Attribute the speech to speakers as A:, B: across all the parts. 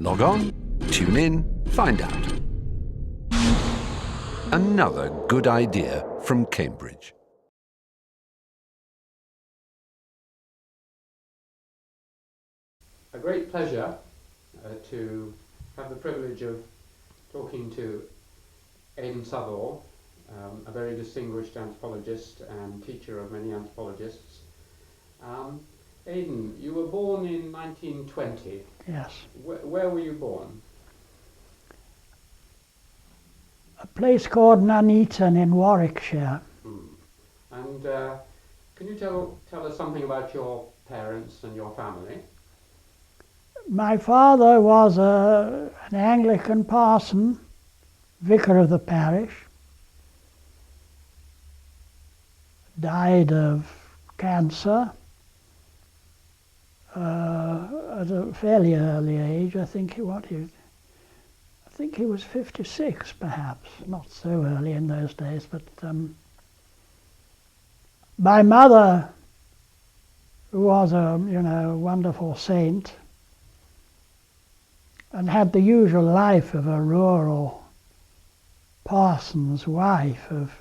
A: Log on, tune in, find out. Another good idea from Cambridge.
B: A great pleasure to have the privilege of talking to Aidan Southall, a very distinguished anthropologist and teacher of many anthropologists. Aidan, you were born in 1920.
C: Yes.
B: Where were you born?
C: A place called Nuneaton in Warwickshire.
B: And can you tell us something about your parents and your family?
C: My father was an Anglican parson, vicar of the parish. Died of cancer at a fairly early age. I think he was 56, perhaps. Not so early in those days, but my mother, who was a wonderful saint, and had the usual life of a rural parson's wife, of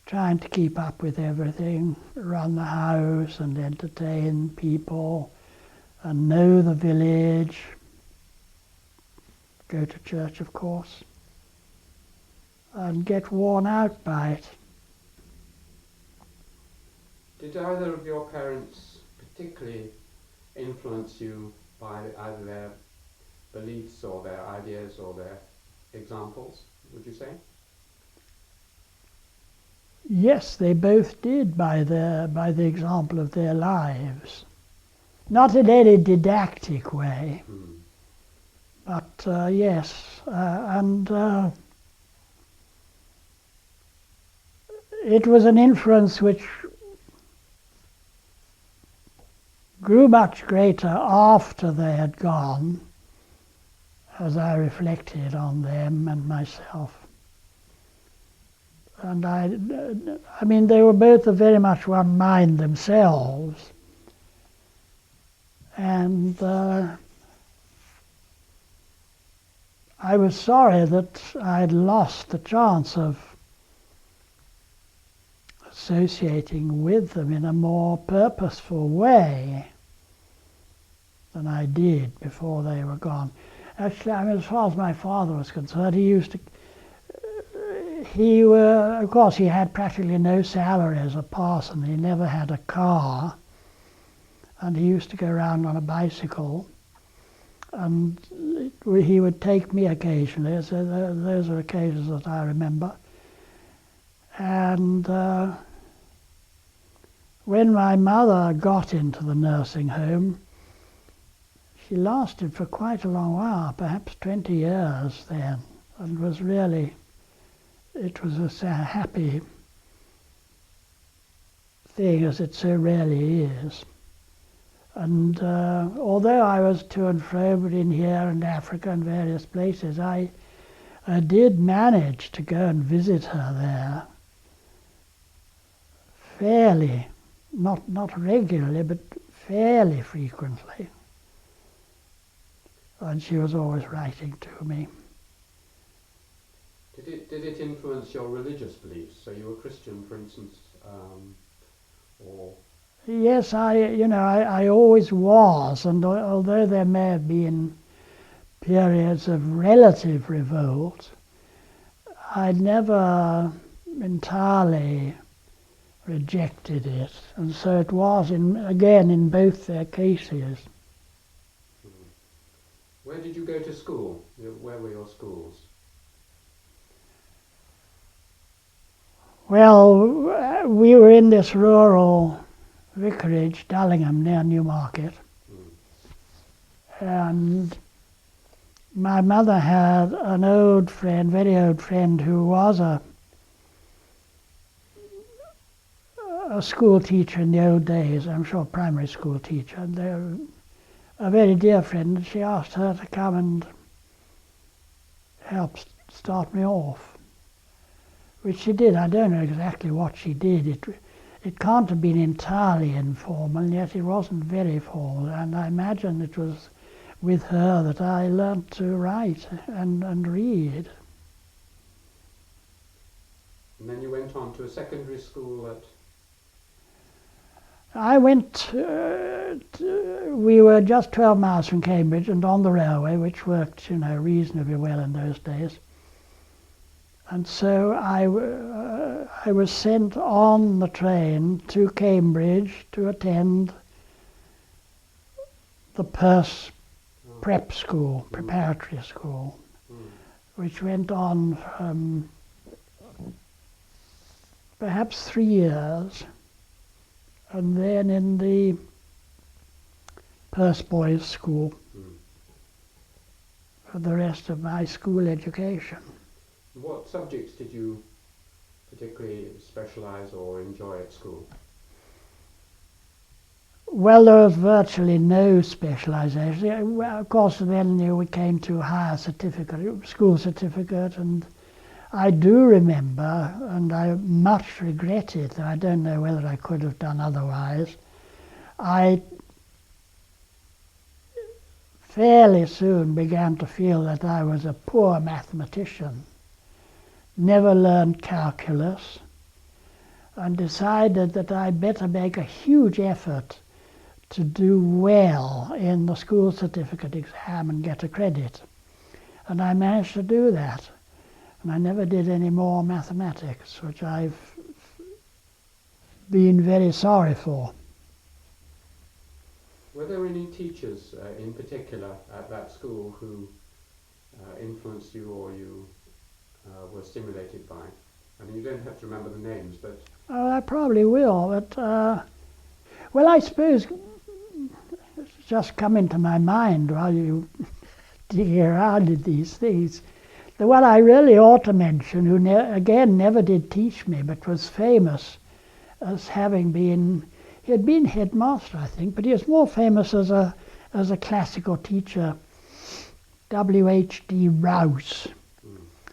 C: trying to keep up with everything, run the house and entertain people and know the village, go to church, of course, and get worn out by it.
B: Did either of your parents particularly influence you by either their beliefs or their ideas or their examples, would you say?
C: Yes, they both did by the example of their lives. Not in any didactic way, but yes, and it was an influence which grew much greater after they had gone, as I reflected on them and myself. And I mean, they were both of very much one mind themselves. And I was sorry that I'd lost the chance of associating with them in a more purposeful way than I did before they were gone. Actually, I mean, as far as my father was concerned, of course, he had practically no salary as a parson. He never had a car, and he used to go around on a bicycle, and he would take me occasionally. So those are occasions that I remember. And when my mother got into the nursing home, she lasted for quite a long while, perhaps 20 years then, and was really, it was a happy thing, as it so rarely is. And although I was to and fro between here and Africa and various places, I did manage to go and visit her there fairly, not regularly, but fairly frequently. And she was always writing to me.
B: Did it influence your religious beliefs? So you were Christian, for instance, or?
C: Yes, I always was, and although there may have been periods of relative revolt, I never entirely rejected it, and so it was in both their cases.
B: Where did you go to school? Where were your schools?
C: Well, we were in this rural vicarage, Dullingham, near Newmarket. And my mother had an old friend, very old friend, who was a school teacher in the old days, I'm sure primary school teacher. And they were a very dear friend. She asked her to come and help start me off, which she did. I don't know exactly what she did. It can't have been entirely informal, yet it wasn't very formal, and I imagine it was with her that I learnt to write and read.
B: And then you went on to a secondary school at...
C: I went, we were just 12 miles from Cambridge and on the railway, which worked, reasonably well in those days. And so I was sent on the train to Cambridge to attend the prep school, preparatory school, which went on perhaps 3 years. And then in the Perth Boys School for the rest of my school education.
B: What subjects did you particularly specialise or enjoy at school?
C: Well, there was virtually no specialisation. Of course, then we came to higher certificate, school certificate, and I do remember, and I much regret it, I don't know whether I could have done otherwise, I fairly soon began to feel that I was a poor mathematician, never learned calculus, and decided that I'd better make a huge effort to do well in the school certificate exam and get a credit. And I managed to do that. And I never did any more mathematics, which I've been very sorry for.
B: Were there any teachers in particular at that school who influenced you or you were stimulated by? I mean, you don't have to remember the names, but...
C: Oh, I probably will, but... well, I suppose it's just come into my mind while you dig around in these things. The one I really ought to mention, who again never did teach me, but was famous as having been, he had been headmaster, I think, but he was more famous as a classical teacher, W.H.D. Rouse.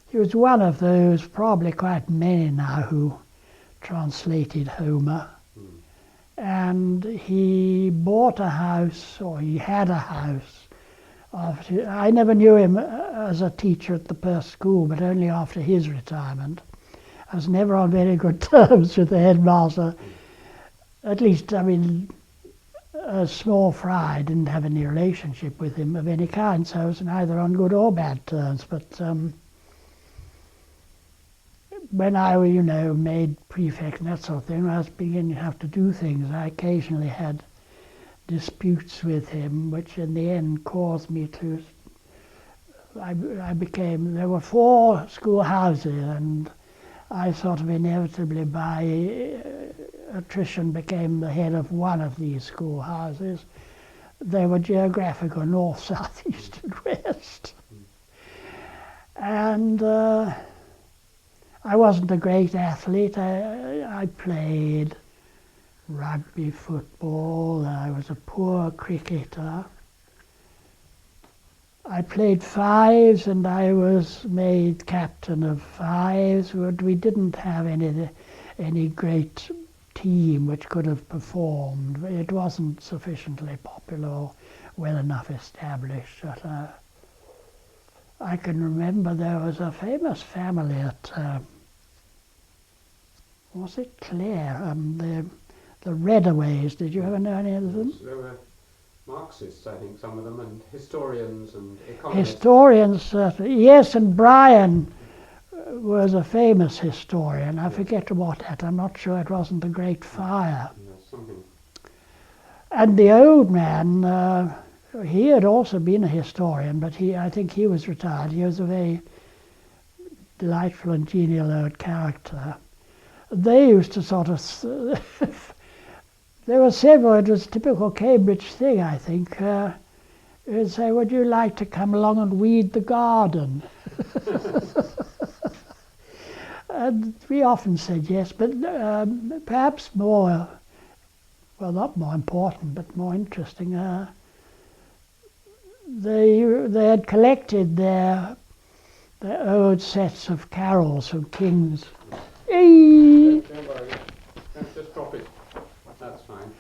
C: He was one of those, probably quite many now, who translated Homer. And he bought a house, or he had a house. I never knew him as a teacher at the Perth school, but only after his retirement. I was never on very good terms with the headmaster. At least, I mean, as small fry didn't have any relationship with him of any kind, so I was neither on good or bad terms. But when I, made prefect and that sort of thing, I was beginning to have to do things. I occasionally had disputes with him, which in the end caused me to... there were 4 schoolhouses, and I sort of inevitably by attrition became the head of one of these schoolhouses. They were geographical, north, south, east and west. And I wasn't a great athlete. I played rugby, football. I was a poor cricketer. I played fives and I was made captain of fives, but we didn't have any great team which could have performed. It wasn't sufficiently popular or well enough established. But, I can remember there was a famous family at, was it Clare? The Redaways. Did you ever know any of them?
B: There were Marxists, I think, some of them, and historians and economists.
C: Historians, certainly. Yes, and Brian was a famous historian. I forget what at. I'm not sure it wasn't the Great Fire.
B: Yes, something.
C: And the old man, he had also been a historian, but I think he was retired. He was a very delightful and genial old character. They used to sort of... There were several, it was a typical Cambridge thing, I think. They'd say, would you like to come along and weed the garden? And we often said yes, but perhaps more, well, not more important, but more interesting. They had collected their old sets of carols from King's.
B: Don't worry, just drop it. That's fine.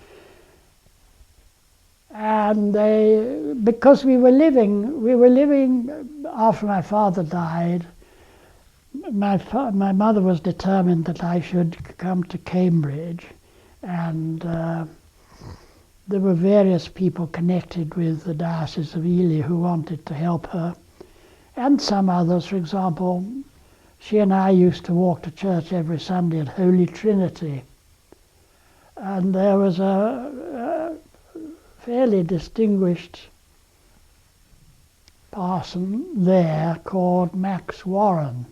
C: And because we were living after my father died. My mother was determined that I should come to Cambridge, and there were various people connected with the Diocese of Ely who wanted to help her, and some others. For example, she and I used to walk to church every Sunday at Holy Trinity, and there was a fairly distinguished parson there called Max Warren.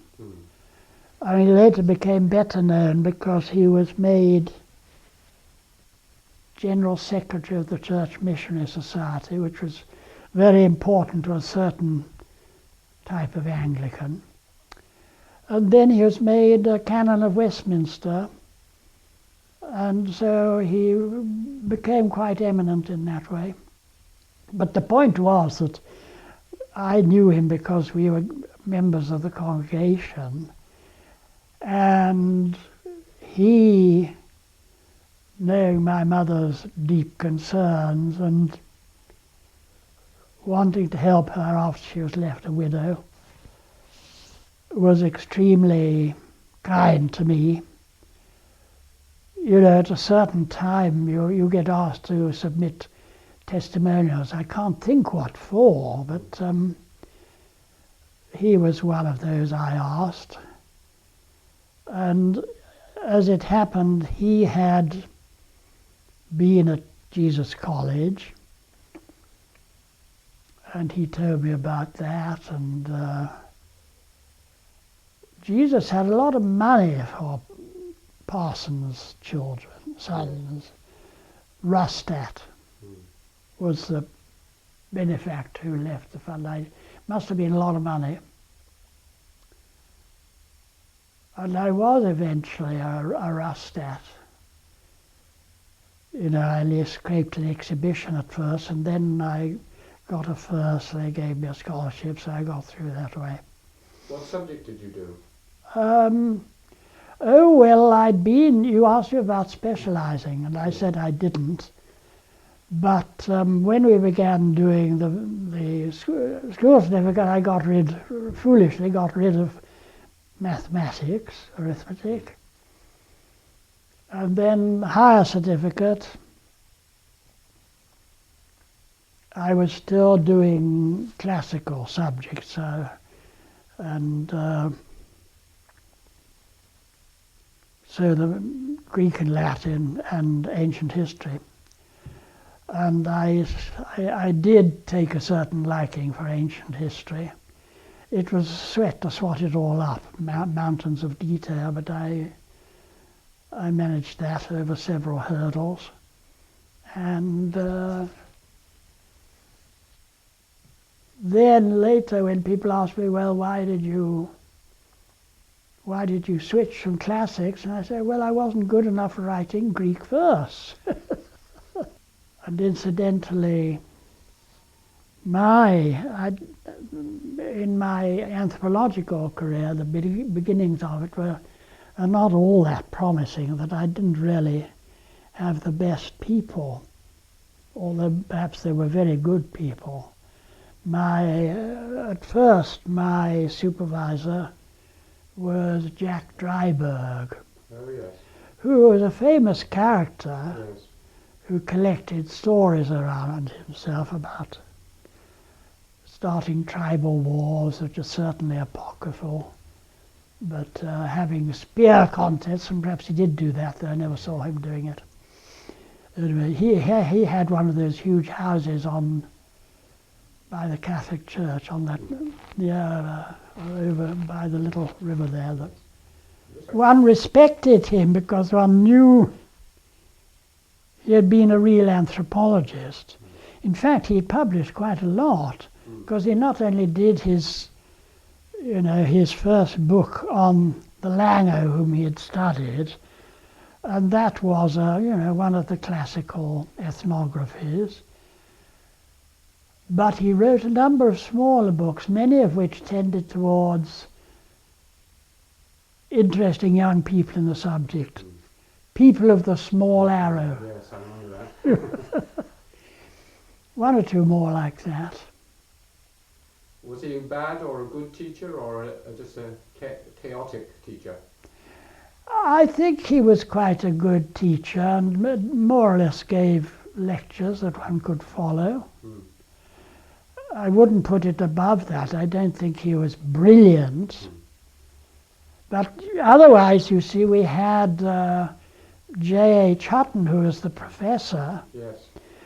C: I mean, he later became better known because he was made General Secretary of the Church Missionary Society, which was very important to a certain type of Anglican. And then he was made Canon of Westminster, and so he became quite eminent in that way. But the point was that I knew him because we were members of the congregation, and he, knowing my mother's deep concerns and wanting to help her after she was left a widow, was extremely kind to me. You know, at a certain time you get asked to submit testimonials. I can't think what for, but he was one of those I asked. And as it happened, he had been at Jesus College, and he told me about that. And Jesus had a lot of money for parsons' children, sons. Rustat was the benefactor who left the fund. Must have been a lot of money. And I was eventually a Rustat. You know, I only scraped an exhibition at first, and then I got a first. They gave me a scholarship, so I got through that way.
B: What subject did you do?
C: Oh, well, you asked me about specializing, and I said I didn't. But when we began doing the school certificate, I foolishly got rid of mathematics, arithmetic. And then higher certificate, I was still doing classical subjects, and so the Greek and Latin and ancient history. And I did take a certain liking for ancient history. It was a sweat to swat it all up, mountains of detail, but I managed that over several hurdles. And then later, when people asked me, well, why did you switch from classics? And I said, well, I wasn't good enough for writing Greek verse. And incidentally, in my anthropological career, the beginnings of it are not all that promising, that I didn't really have the best people, although perhaps they were very good people. At first, my supervisor was Jack Dryberg, who was a famous character who collected stories around himself about starting tribal wars, which are certainly apocryphal, but having spear contests, and perhaps he did do that, though I never saw him doing it. Anyway, he had one of those huge houses by the Catholic Church on that, over by the little river there. That one respected him because one knew he had been a real anthropologist. In fact, he published quite a lot, because he not only did his first book on the Lango, whom he had studied, and that was one of the classical ethnographies, but he wrote a number of smaller books, many of which tended towards interesting young people in the subject. People of the Small Arrow.
B: Yes, I know that.
C: one or two more like that.
B: Was he bad or a good teacher, or just a chaotic teacher?
C: I think he was quite a good teacher and more or less gave lectures that one could follow. I wouldn't put it above that. I don't think he was brilliant. But otherwise, you see, we had J.H. Hutton, who was the professor,
B: Yes,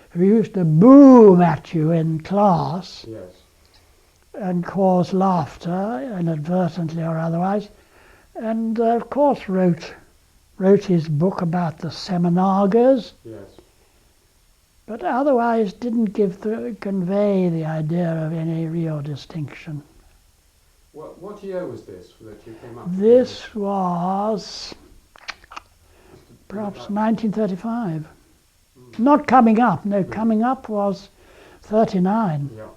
C: who used to boom at you in class
B: yes,
C: and cause laughter, inadvertently or otherwise. And of course wrote his book about the Seminargers,
B: yes.
C: but otherwise didn't convey the idea of any real distinction.
B: What year was this that you came up with?
C: This was perhaps 1935. Not coming up, no, coming up was 39.
B: Yeah.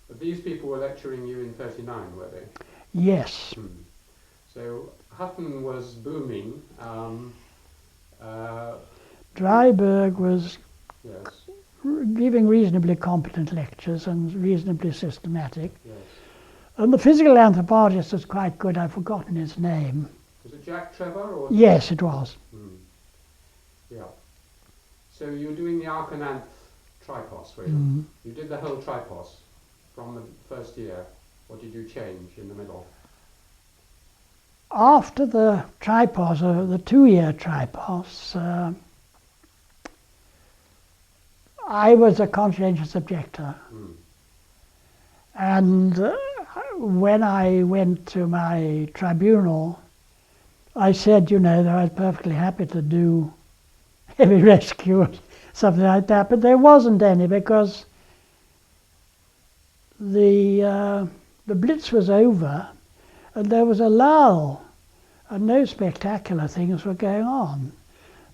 B: But these people were lecturing you in 39, were they?
C: Yes.
B: So Hutton was booming.
C: Dryburgh was
B: Yes,
C: giving reasonably competent lectures and reasonably systematic.
B: yes.
C: And the physical anthropologist was quite good. I've forgotten his name.
B: Was it Jack Trevor? Or
C: Yes, it was.
B: Yeah. So you were doing the Arcananth tripos, were you? You did the whole tripos from the first year. What did you change in the middle?
C: After the tripos, the 2-year tripos, I was a conscientious objector. And when I went to my tribunal, I said, you know, that I was perfectly happy to do heavy rescue or something like that, but there wasn't any because the Blitz was over and there was a lull and no spectacular things were going on.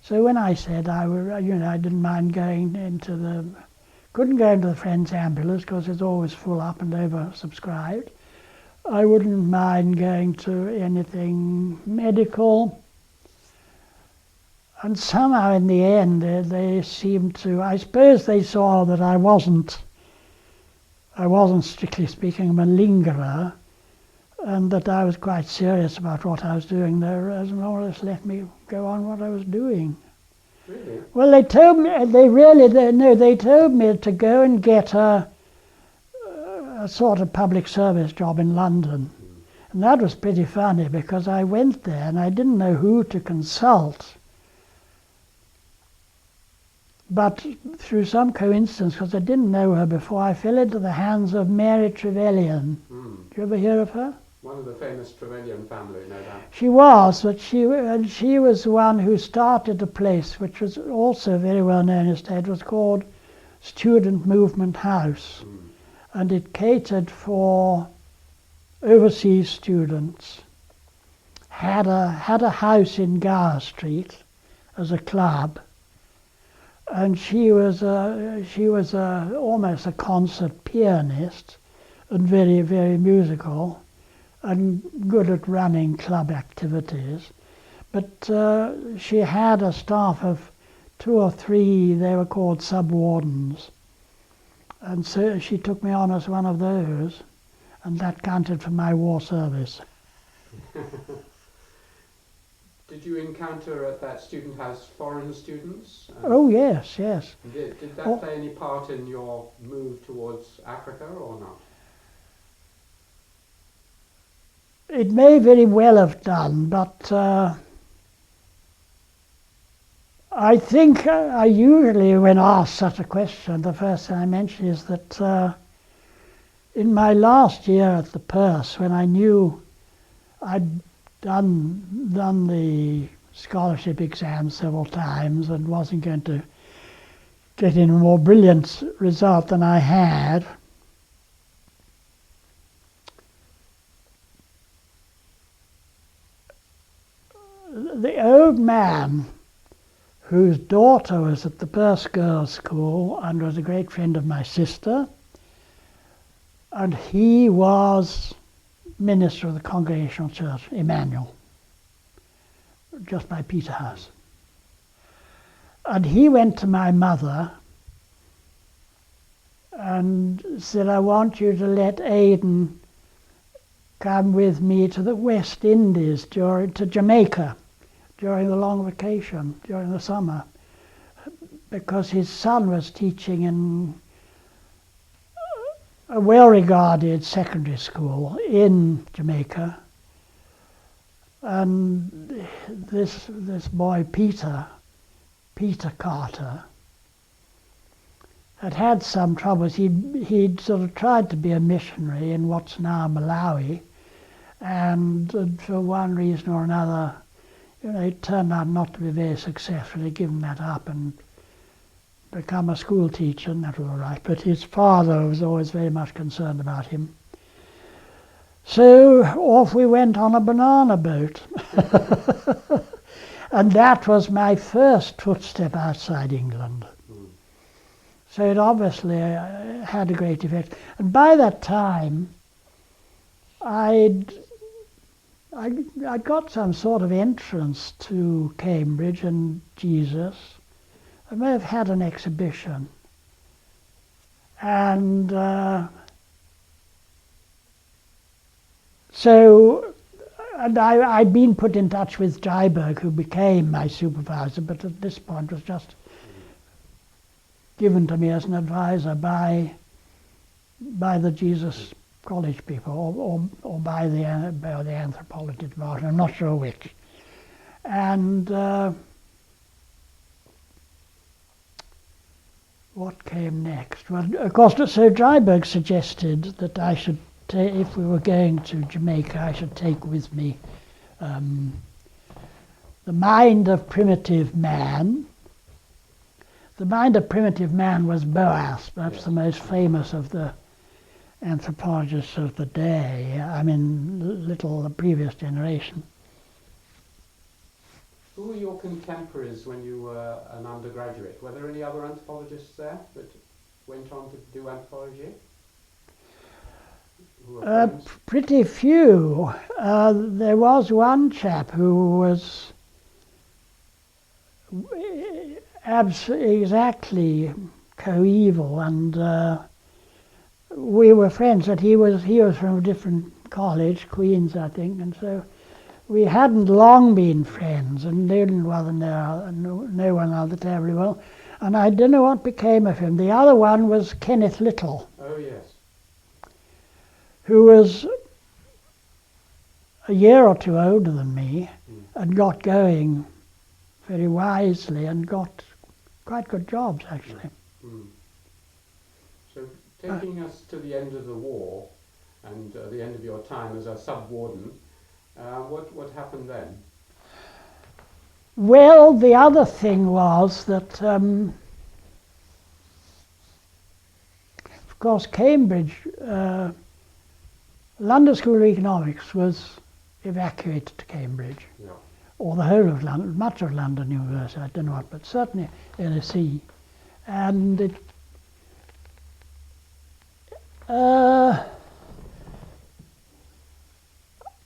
C: So when I said I didn't mind couldn't go into the Friends ambulance because it's always full up and oversubscribed. I wouldn't mind going to anything medical. And somehow in the end they seemed to, I suppose they saw that I wasn't strictly speaking a malingerer, and that I was quite serious about what I was doing. They more or less let me go on what I was doing.
B: Really?
C: Well, they told me, they told me to go and get a sort of public service job in London. And that was pretty funny because I went there and I didn't know who to consult. But through some coincidence, because I didn't know her before, I fell into the hands of Mary Trevelyan. Do you ever hear of her?
B: One of the famous Trevelyan family, no doubt.
C: She was, but she was the one who started a place which was also very well known instead. It was called Student Movement House, and it catered for overseas students. Had a house in Gower Street as a club, and she was almost a concert pianist, and very, very musical, and good at running club activities. But she had a staff of 2 or 3, they were called sub-wardens. And so she took me on as one of those, and that counted for my war service.
B: Did you encounter at that student house foreign students?
C: Oh, yes, yes.
B: Did that play any part in your move towards Africa or not?
C: It may very well have done, but I think I usually, when asked such a question, the first thing I mention is that in my last year at the Purse, when I knew I'd done the scholarship exam several times and wasn't going to get in a more brilliant result than I had, the old man whose daughter was at the Purse Girls' School and was a great friend of my sister, and he was minister of the Congregational Church, Emmanuel, just by Peterhouse. And he went to my mother and said, I want you to let Aidan come with me to the West Indies, to Jamaica, during the long vacation, during the summer, because his son was teaching in a well-regarded secondary school in Jamaica. And this boy, Peter Carter, had some troubles. He'd sort of tried to be a missionary in what's now Malawi, and for one reason or another, it turned out not to be very successful. He'd given that up and become a school teacher, and that was all right. But his father was always very much concerned about him. So off we went on a banana boat. And that was my first footstep outside England. So it obviously had a great effect. And by that time, I'd got some sort of entrance to Cambridge and Jesus. I may have had an exhibition. And I'd been put in touch with Dryberg, who became my supervisor, but at this point was just given to me as an advisor by the Jesus College people, or by the anthropology department. I'm not sure which. And what came next? Well, of course, so Dryberg suggested that I should, if we were going to Jamaica, I should take with me The Mind of Primitive Man. The Mind of Primitive Man was Boas, perhaps the most famous of the anthropologists of the day, the previous generation.
B: Who were your contemporaries when you were an undergraduate? Were there any other anthropologists there that went on to do anthropology?
C: Pretty few. There was one chap who was exactly coeval, and we were friends. That he was from a different college, Queen's, I think, and so we hadn't long been friends, and didn't rather know one another terribly well. And I don't know what became of him. The other one was Kenneth Little.
B: Oh yes.
C: Who was a year or two older than me, and got going very wisely, and got quite good jobs actually.
B: So taking us to the end of the war and the end of your time as a sub-warden, what happened then?
C: Well, the other thing was that, of course, Cambridge, London School of Economics was evacuated to Cambridge,
B: Yeah.
C: or the whole of London, much of London University, I don't know what, but certainly LSE. And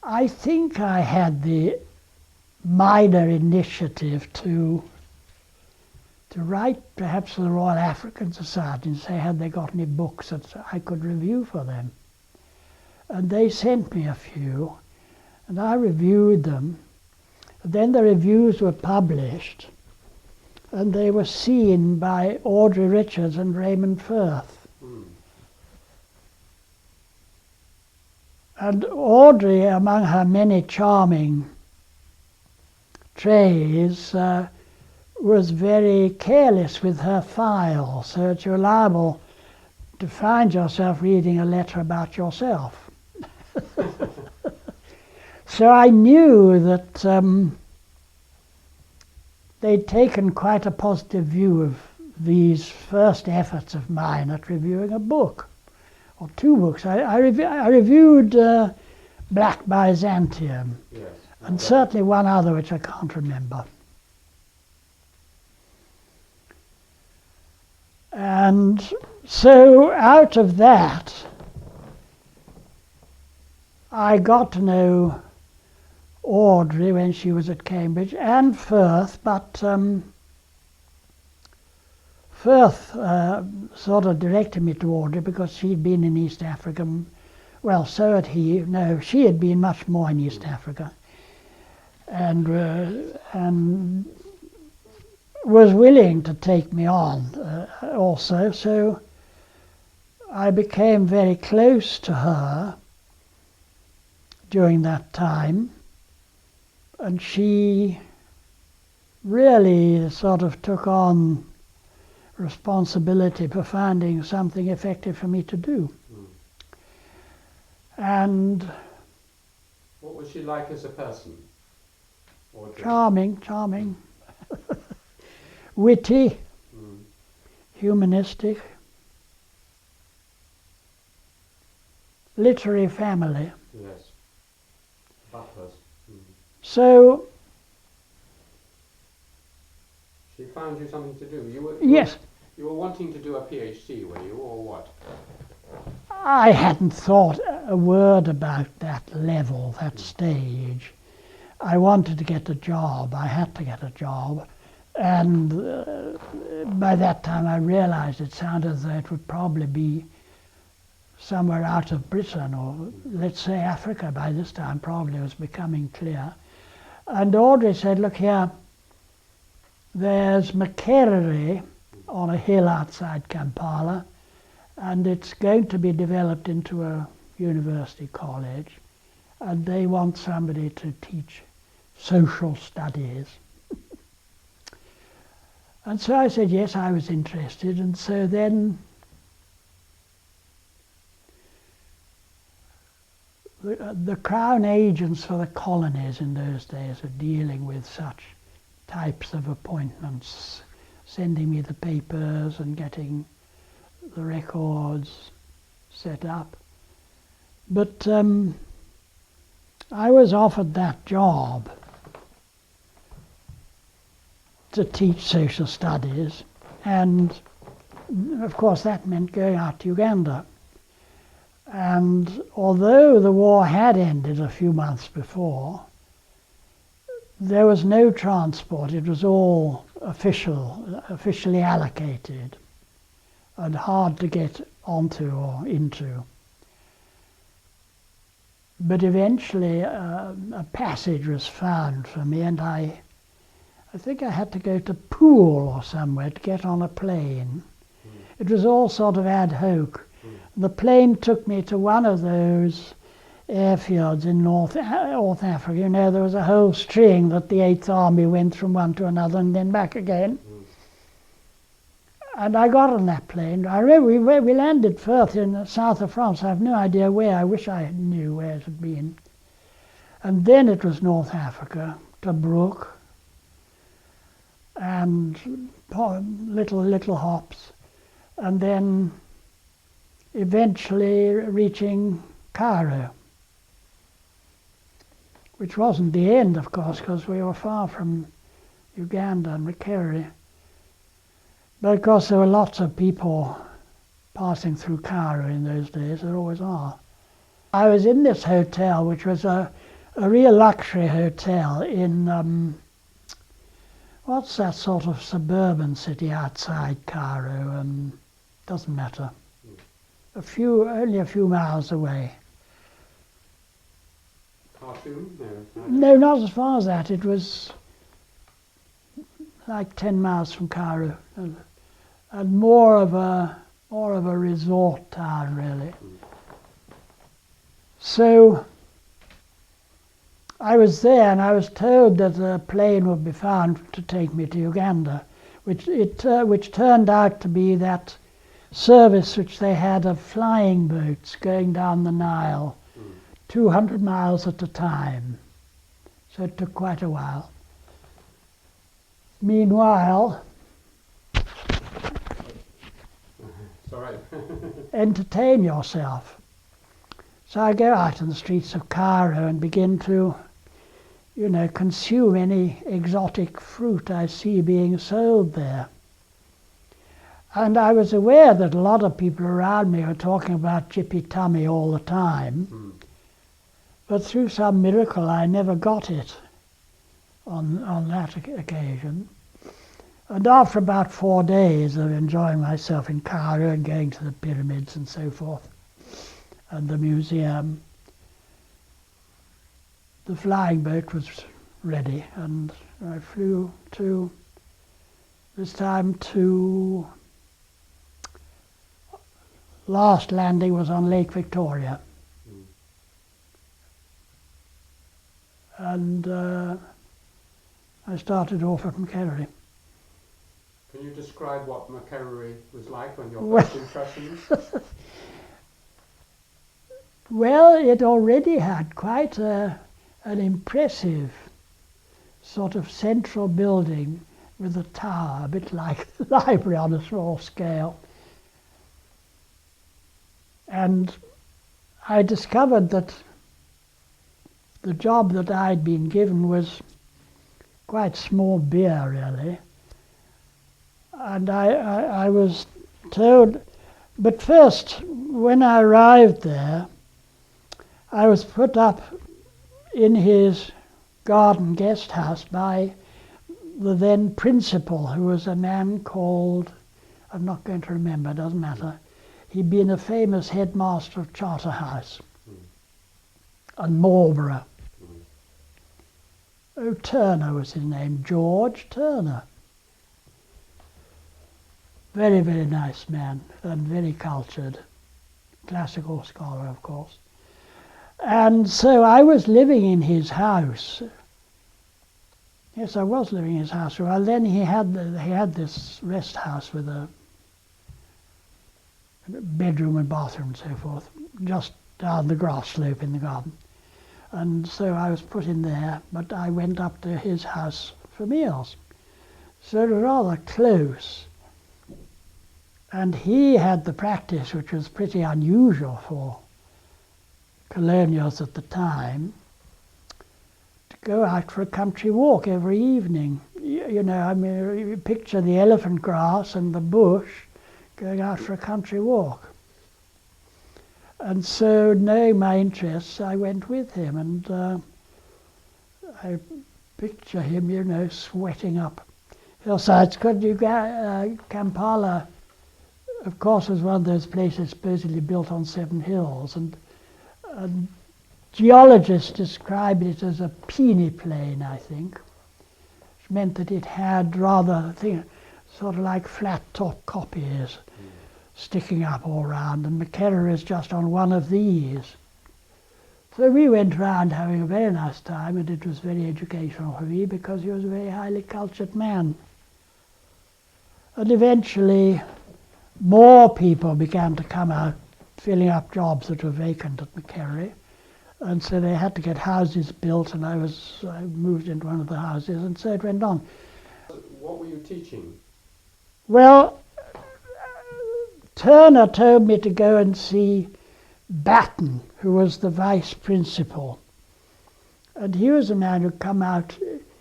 C: I think I had the minor initiative to write perhaps to the Royal African Society and say, had they got any books that I could review for them. And they sent me a few, and I reviewed them. Then the reviews were published, and they were seen by Audrey Richards and Raymond Firth. And Audrey, among her many charming traits, was very careless with her file, so that you're liable to find yourself reading a letter about yourself. So I knew that they'd taken quite a positive view of these first efforts of mine at reviewing a book, or two books. I reviewed Black Byzantium,
B: Yes.
C: and certainly one other which I can't remember. And so out of that, I got to know Audrey when she was at Cambridge, and Firth, but Firth sort of directed me to Audrey because she'd been in East Africa. Well, so had he. No, she had been much more in East Africa, and was willing to take me on also. So I became very close to her during that time, and she really sort of took on responsibility for finding something effective for me to do. And
B: what was she like as a person?
C: Charming, witty, humanistic, literary family.
B: Yes. Butlers.
C: So
B: she found you something to do.
C: Yes.
B: You were wanting to do a PhD, were you, or what?
C: I hadn't thought a word about that level, that stage. I wanted to get a job. I had to get a job. And by that time I realized it sounded as though it would probably be somewhere out of Britain, or let's say Africa by this time, probably was becoming clear. And Audrey said, look here, there's Makerere on a hill outside Kampala, and it's going to be developed into a university college, and they want somebody to teach social studies. And so I said yes, I was interested, and so then the Crown agents for the colonies in those days were dealing with such types of appointments, sending me the papers and getting the records set up. But I was offered that job to teach social studies, and of course that meant going out to Uganda. And although the war had ended a few months before, there was no transport. It was all officially allocated, and hard to get onto or into. But eventually a passage was found for me, and I think I had to go to Poole or somewhere to get on a plane. It was all sort of ad hoc. The plane took me to one of those airfields in North Africa. You know, there was a whole string that the 8th Army went from one to another and then back again. And I got on that plane. I remember we landed Firth in the south of France. I have no idea where. I wish I knew where it had been. And then it was North Africa, Tobruk, and little hops. And then eventually reaching Cairo, which wasn't the end, of course, because we were far from Uganda and Makerere. But of course there were lots of people passing through Cairo in those days, there always are. I was in this hotel, which was a real luxury hotel in, what's that sort of suburban city outside Cairo? Doesn't matter. Only a few miles away.
B: Khartoum?
C: No, not as far as that. It was like 10 miles from Cairo, and more of a resort town, really. So I was there, and I was told that a plane would be found to take me to Uganda, which turned out to be that service which they had of flying boats going down the Nile, 200 miles at a time. So it took quite a while. Meanwhile,
B: Sorry.
C: entertain yourself. So I go out in the streets of Cairo and begin to, consume any exotic fruit I see being sold there. And I was aware that a lot of people around me were talking about chippy tummy all the time. But through some miracle I never got it on that occasion. And after about 4 days of enjoying myself in Cairo and going to the pyramids and so forth, and the museum, the flying boat was ready, and I flew this time to, last landing was on Lake Victoria. And I started off at Macquarie.
B: Can you describe what Macquarie was like when your first impressions?
C: Well, it already had quite an impressive sort of central building with a tower, a bit like the library on a small scale. And I discovered that the job that I'd been given was quite small beer, really. And I was told, but first, when I arrived there, I was put up in his garden guest house by the then principal, who was a man called, I'm not going to remember, doesn't matter. He'd been a famous headmaster of Charterhouse and Marlborough. Oh, Turner was his name, George Turner. Very, very nice man and very cultured, classical scholar, of course. And so I was living in his house. Yes, I was living in his house. Well, then he had this rest house with a bedroom and bathroom and so forth, just down the grass slope in the garden. And so I was put in there, but I went up to his house for meals. So it was rather close. And he had the practice, which was pretty unusual for colonials at the time, to go out for a country walk every evening. You know, I mean, you picture the elephant grass and the bush going out for a country walk. And so, knowing my interests, I went with him, and I picture him, you know, sweating up hillsides. Kampala, of course, was one of those places supposedly built on 7 hills, and geologists described it as a peneplain, I think, which meant that it had rather, sort of like flat-top kopjes sticking up all round, and Macquarie is just on one of these. So we went round having a very nice time, and it was very educational for me because he was a very highly cultured man. And eventually more people began to come out filling up jobs that were vacant at Macquarie, and so they had to get houses built, and I moved into one of the houses, and so it went on.
B: What were you teaching?
C: Well, Turner told me to go and see Batten, who was the vice principal. And he was a man who'd come out,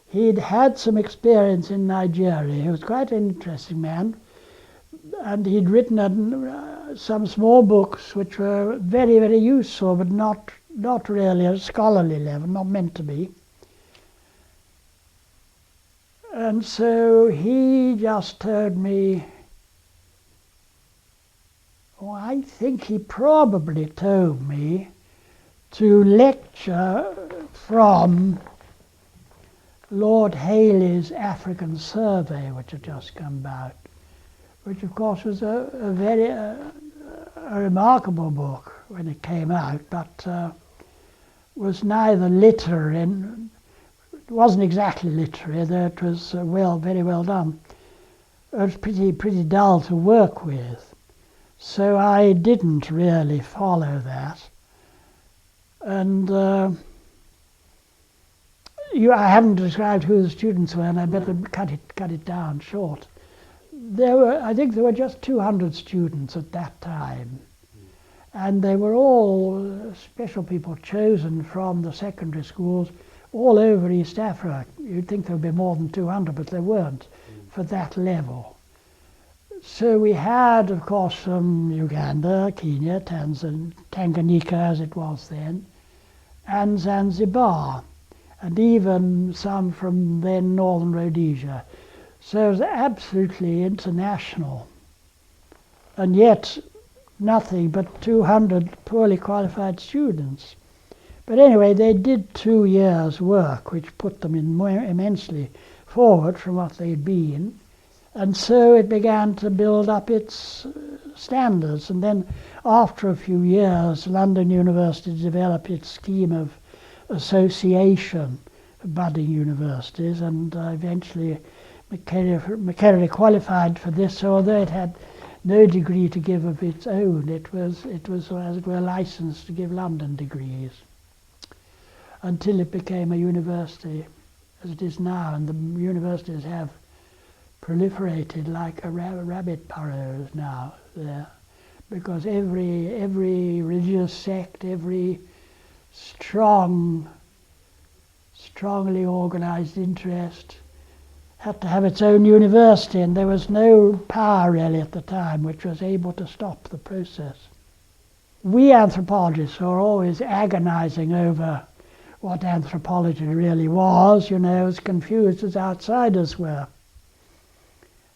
C: he'd had some experience in Nigeria. He was quite an interesting man. And he'd written some small books which were very, very useful, but not really at a scholarly level, not meant to be. And so he just told me, I think he probably told me to lecture from Lord Hayley's African Survey, which had just come out, which of course was a very remarkable book when it came out, but was neither literary, it wasn't exactly literary, though it was very well done. It was pretty dull to work with. So I didn't really follow that. And I haven't described who the students were, and I better cut it down short. I think there were just 200 students at that time. And they were all special people chosen from the secondary schools all over East Africa. You'd think there would be more than 200, but there weren't for that level. So we had, of course, from Uganda, Kenya, Tanganyika as it was then, and Zanzibar, and even some from then Northern Rhodesia. So it was absolutely international. And yet nothing but 200 poorly qualified students. But anyway, they did 2 years' work, which put them immensely forward from what they'd been. And so it began to build up its standards. And then after a few years, London University developed its scheme of association for budding universities, and eventually Makerere qualified for this, although it had no degree to give of its own. It was, as it were, licensed to give London degrees until it became a university as it is now, and the universities have proliferated like a rabbit burrows now there, because every religious sect, every strongly organized interest had to have its own university, and there was no power really at the time which was able to stop the process. We anthropologists are always agonizing over what anthropology really was, as confused as outsiders were.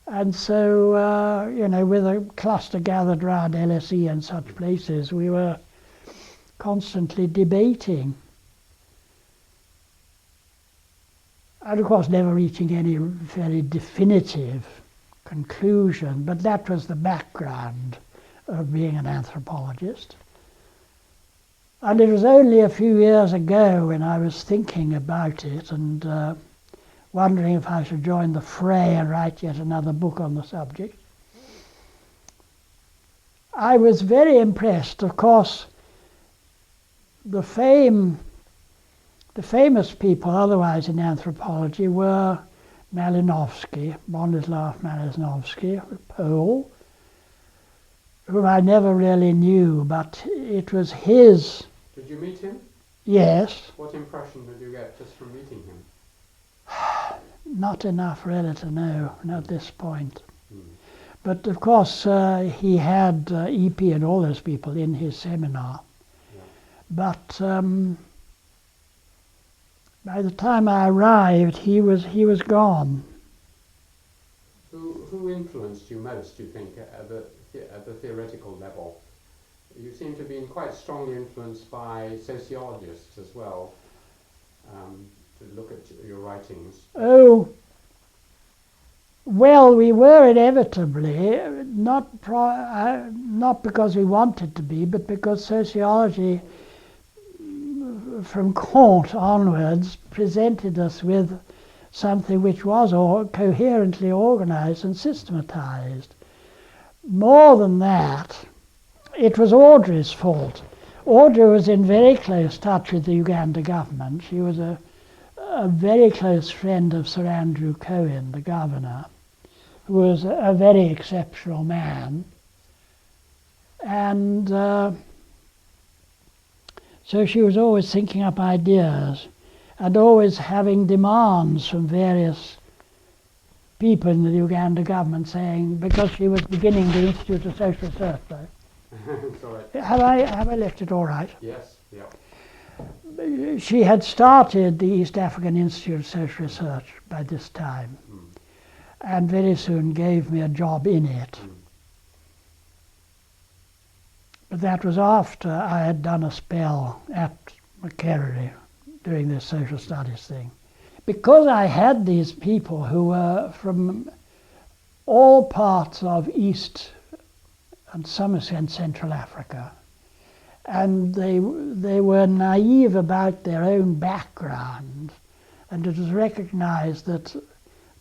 C: And so, with a cluster gathered around LSE and such places, we were constantly debating. And of course never reaching any very definitive conclusion, but that was the background of being an anthropologist. And it was only a few years ago when I was thinking about it and wondering if I should join the fray and write yet another book on the subject. I was very impressed. Of course, the famous people otherwise in anthropology were Malinowski, Bronislaw Malinowski, a Pole, whom I never really knew, but it was his...
B: Did you meet him?
C: Yes.
B: What impression did you get just from meeting him?
C: Not enough really to know at this point.
B: Mm.
C: But of course he had EP and all those people in his seminar.
B: Yeah.
C: But by the time I arrived, he was gone.
B: Who influenced you most, do you think, at the theoretical level? You seem to have been quite strongly influenced by sociologists as well, to look at your writings.
C: Oh, well, we were inevitably, not because we wanted to be, but because sociology from Kant onwards presented us with something which was coherently organized and systematized. More than that, it was Audrey's fault. Audrey was in very close touch with the Uganda government. She was a very close friend of Sir Andrew Cohen, the governor, who was a very exceptional man. And so she was always thinking up ideas and always having demands from various people in the Uganda government saying, because she was beginning the Institute of Social Research, though. Have I left it all right?
B: Yes, yeah.
C: She had started the East African Institute of Social Research by this time, and very soon gave me a job in it. But that was after I had done a spell at Makerere doing this social studies thing. Because I had these people who were from all parts of East and some extent Central Africa, and they were naive about their own background, and it was recognized that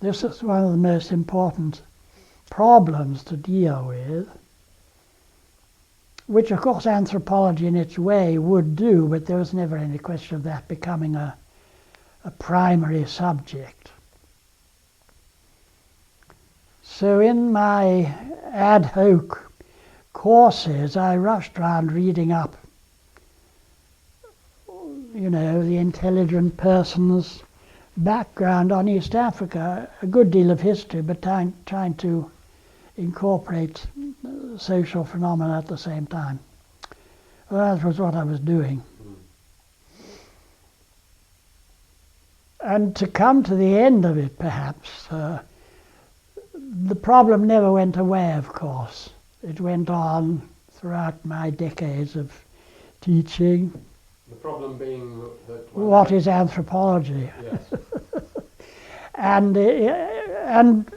C: this is one of the most important problems to deal with, which of course anthropology in its way would do, but there was never any question of that becoming a primary subject. So in my ad hoc courses, I rushed around reading up, the intelligent person's background on East Africa, a good deal of history, but trying to incorporate social phenomena at the same time. Well, that was what I was doing. And to come to the end of it, perhaps, the problem never went away, of course. It went on throughout my decades of teaching.
B: The problem being that
C: What is anthropology?
B: Yes.
C: and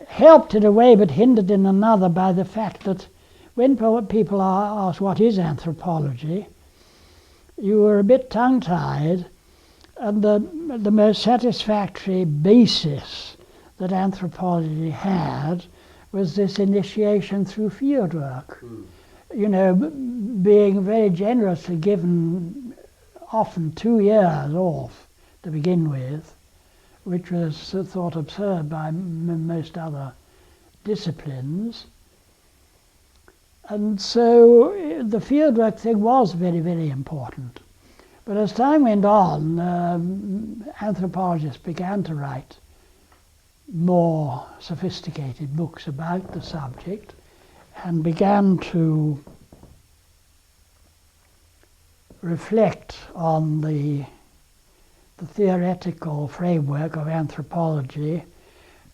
C: helped in a way but hindered in another by the fact that when people are asked what is anthropology, you were a bit tongue-tied, and the most satisfactory basis that anthropology had was this initiation through fieldwork. You know, being very generously given often 2 years off to begin with, which was thought absurd by most other disciplines. And so the fieldwork thing was very, very important. But as time went on, anthropologists began to write more sophisticated books about the subject and began to reflect on the theoretical framework of anthropology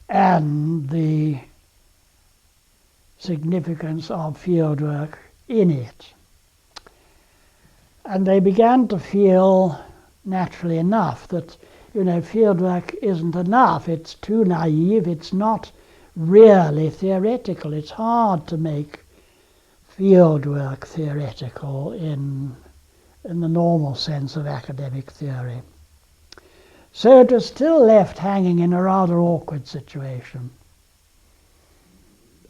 C: and the significance of fieldwork in it. And they began to feel, naturally enough, that, you know, fieldwork isn't enough. It's too naive. It's not really theoretical. It's hard to make fieldwork theoretical in the normal sense of academic theory. So it was still left hanging in a rather awkward situation.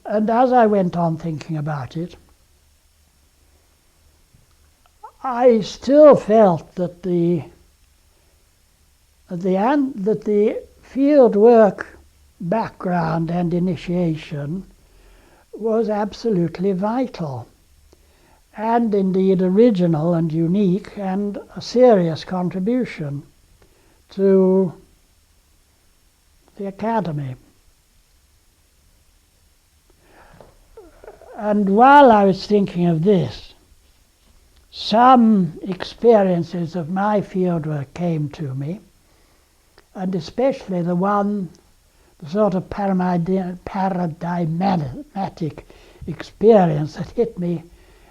C: And as I went on thinking about it, I still felt that the field work background and initiation was absolutely vital, and indeed original and unique, and a serious contribution to the academy. And while I was thinking of this, some experiences of my fieldwork came to me, and especially the sort of paradigmatic experience that hit me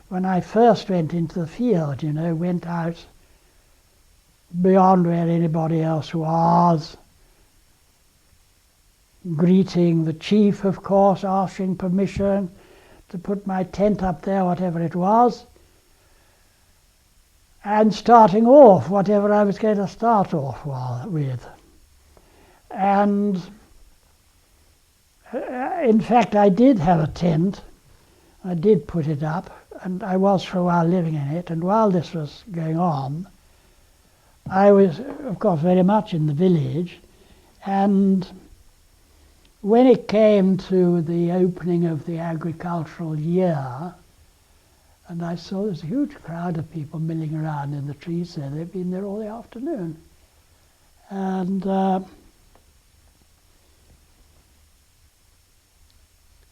C: when I first went into the field, you know, went out beyond where anybody else was, greeting the chief, of course, asking permission to put my tent up there, whatever it was, and starting off whatever I was going to start off with. And in fact, I did have a tent. I did put it up, and I was for a while living in it. And while this was going on, I was, of course, very much in the village. And when it came to the opening of the agricultural year, and I saw this huge crowd of people milling around in the trees there. They've been there all the afternoon. And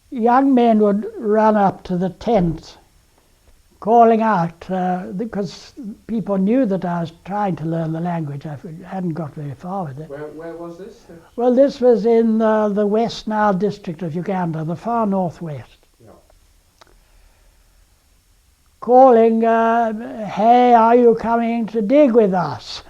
C: young men would run up to the tent calling out, because people knew that I was trying to learn the language. I hadn't got very far with it.
B: Where was this?
C: Well, this was in the West Nile district of Uganda, the far northwest. Calling, hey, are you coming to dig with us?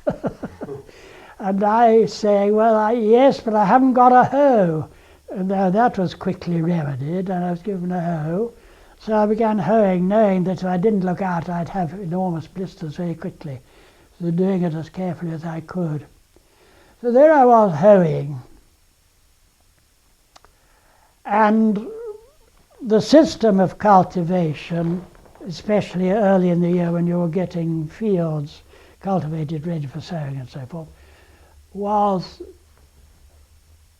C: And I say, well, yes, but I haven't got a hoe. And that was quickly remedied, and I was given a hoe. So I began hoeing, knowing that if I didn't look out, I'd have enormous blisters very quickly. So doing it as carefully as I could. So there I was hoeing. And the system of cultivation, especially early in the year when you were getting fields cultivated ready for sowing and so forth, was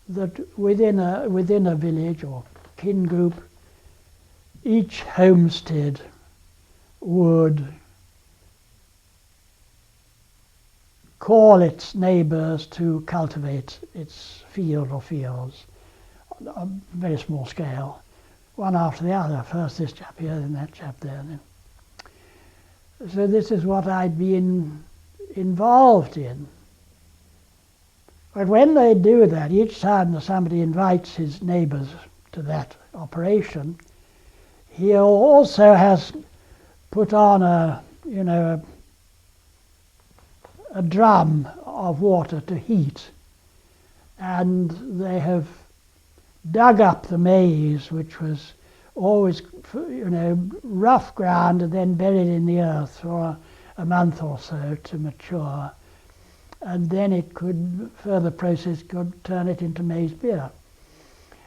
C: that within a village or kin group, each homestead would call its neighbours to cultivate its field or fields on a very small scale, one after the other. First this chap here, then that chap there. Then. So this is what I'd been involved in. But when they do that, each time that somebody invites his neighbours to that operation, he also has put on a drum of water to heat, and they have dug up the maize, which was always rough ground and then buried in the earth for a month or so to mature, and then it could further process could turn it into maize beer.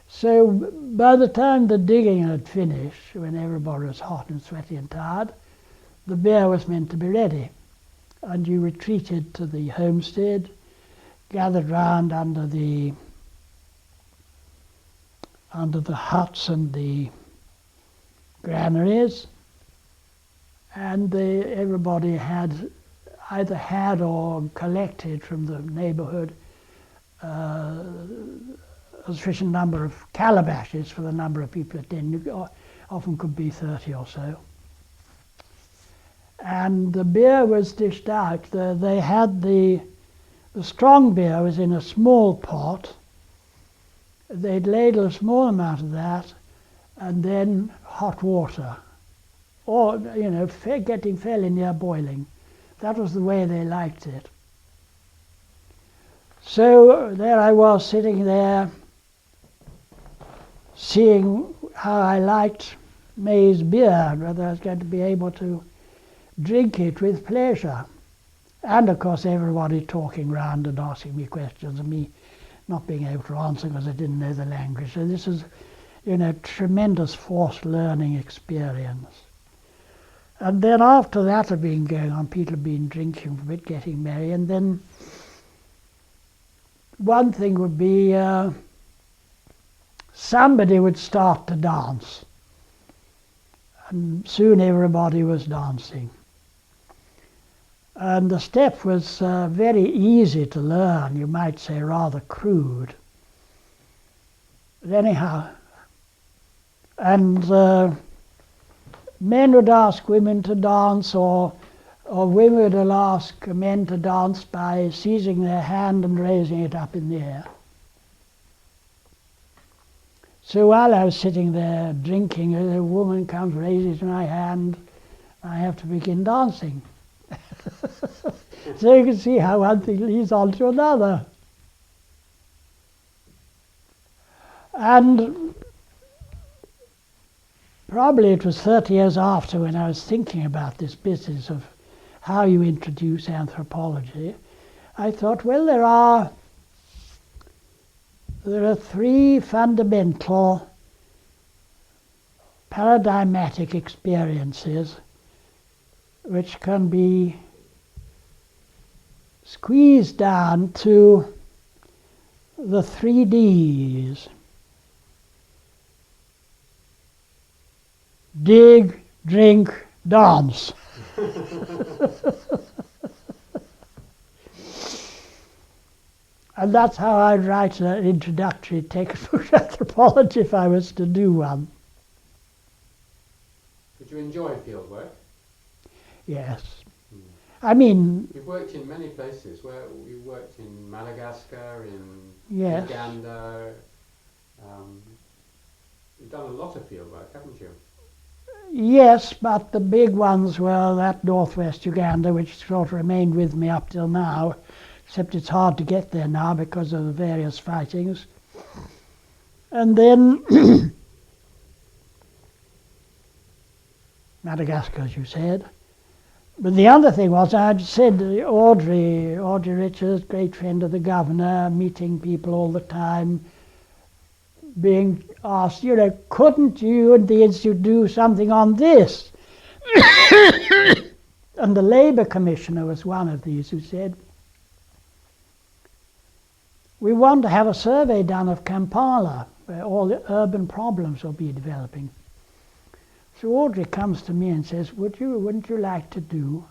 C: So by the time the digging had finished, when everybody was hot and sweaty and tired, the beer was meant to be ready. And you retreated to the homestead, gathered round under the huts and the granaries, and everybody had either had or collected from the neighbourhood a sufficient number of calabashes for the number of people attending. Often could be 30 or so. And the beer was dished out. They had the strong beer was in a small pot. They'd ladle a small amount of that, and then hot water, or getting fairly near boiling. That was the way they liked it. So there I was sitting there, seeing how I liked maize beer, whether I was going to be able to drink it with pleasure. And of course everybody talking round and asking me questions, and me not being able to answer because I didn't know the language. So this is, tremendous forced learning experience. And then after that had been going on, people had been drinking for a bit, getting merry, and then one thing would be somebody would start to dance. And soon everybody was dancing. And the step was very easy to learn, you might say rather crude. But anyhow, and men would ask women to dance, or women would ask men to dance by seizing their hand and raising it up in the air. So while I was sitting there drinking, a woman comes, raises my hand, I have to begin dancing. So you can see how one thing leads on to another. And probably it was 30 years after, when I was thinking about this business of how you introduce anthropology, I thought, well, there are three fundamental paradigmatic experiences which can be squeezed down to the 3 Ds. Dig, drink, dance. And that's how I'd write an introductory textbook to anthropology if I was to do one.
B: Did you enjoy field work?
C: Yes. I mean...
B: You've worked in many places. You worked in Madagascar, in
C: yes.
B: Uganda. You've done a lot of field work, haven't you?
C: Yes, but the big ones were that northwest Uganda, which sort of remained with me up till now, except it's hard to get there now because of the various fightings. And then Madagascar, as you said. But the other thing was, I'd said Audrey Richards, great friend of the governor, meeting people all the time, being asked, couldn't you and the Institute do something on this? And the Labour Commissioner was one of these who said, we want to have a survey done of Kampala, where all the urban problems will be developing. So Audrey comes to me and says, wouldn't you like to do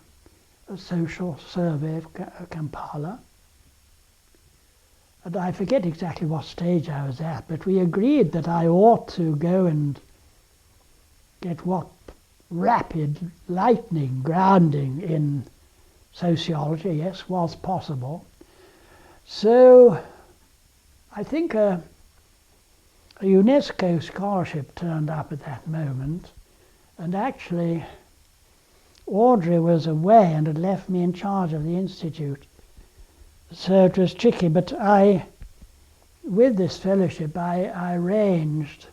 C: a social survey of Kampala? And I forget exactly what stage I was at, but we agreed that I ought to go and get what rapid lightning grounding in sociology, yes, was possible. So I think a UNESCO scholarship turned up at that moment, and actually Audrey was away and had left me in charge of the institute. So it was tricky, but with this fellowship, I arranged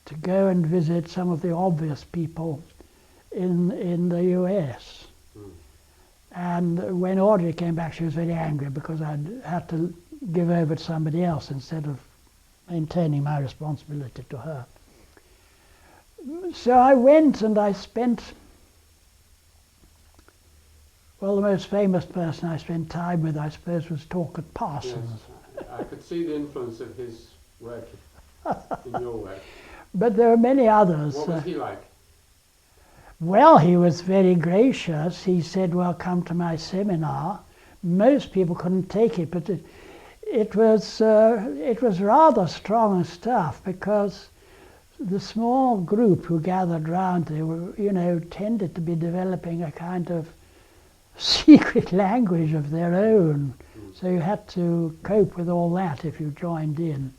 C: to go and visit some of the obvious people in the US. And when Audrey came back, she was very angry because I'd had to give over to somebody else instead of maintaining my responsibility to her. So I went and I spent, well, the most famous person I spent time with, I suppose, was Torquat Parsons.
B: Yes, I could see the influence of his work in your work.
C: But there were many others.
B: What was he like?
C: Well, he was very gracious. He said, well, come to my seminar. Most people couldn't take it, but it was rather strong stuff, because the small group who gathered round, they were, tended to be developing a kind of secret language of their own. So you had to cope with all that if you joined in.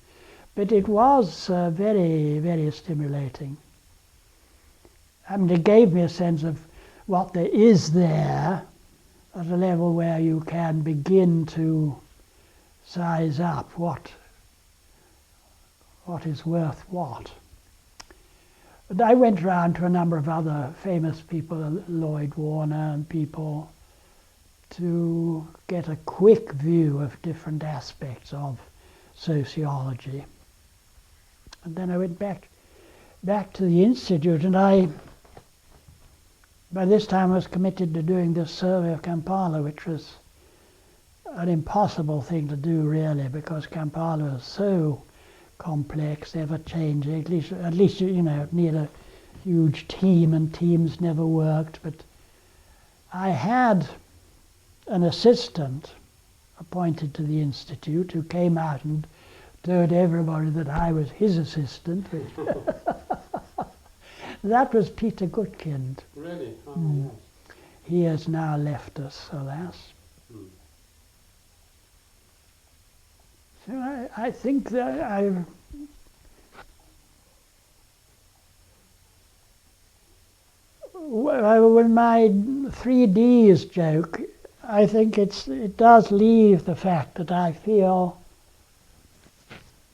C: But it was very, very stimulating. I mean, it gave me a sense of what there is there at a level where you can begin to size up what is worth what. But I went round to a number of other famous people, Lloyd Warner and people, to get a quick view of different aspects of sociology. And then I went back to the Institute, and by this time I was committed to doing this survey of Kampala, which was an impossible thing to do, really, because Kampala is so complex, ever-changing. At least it needed a huge team, and teams never worked. But I had an assistant appointed to the Institute who came out and told everybody that I was his assistant. That was Peter Goodkind.
B: Really? Oh, yes.
C: He has now left us, alas. So I think that with my 3Ds joke, I think it does leave the fact that I feel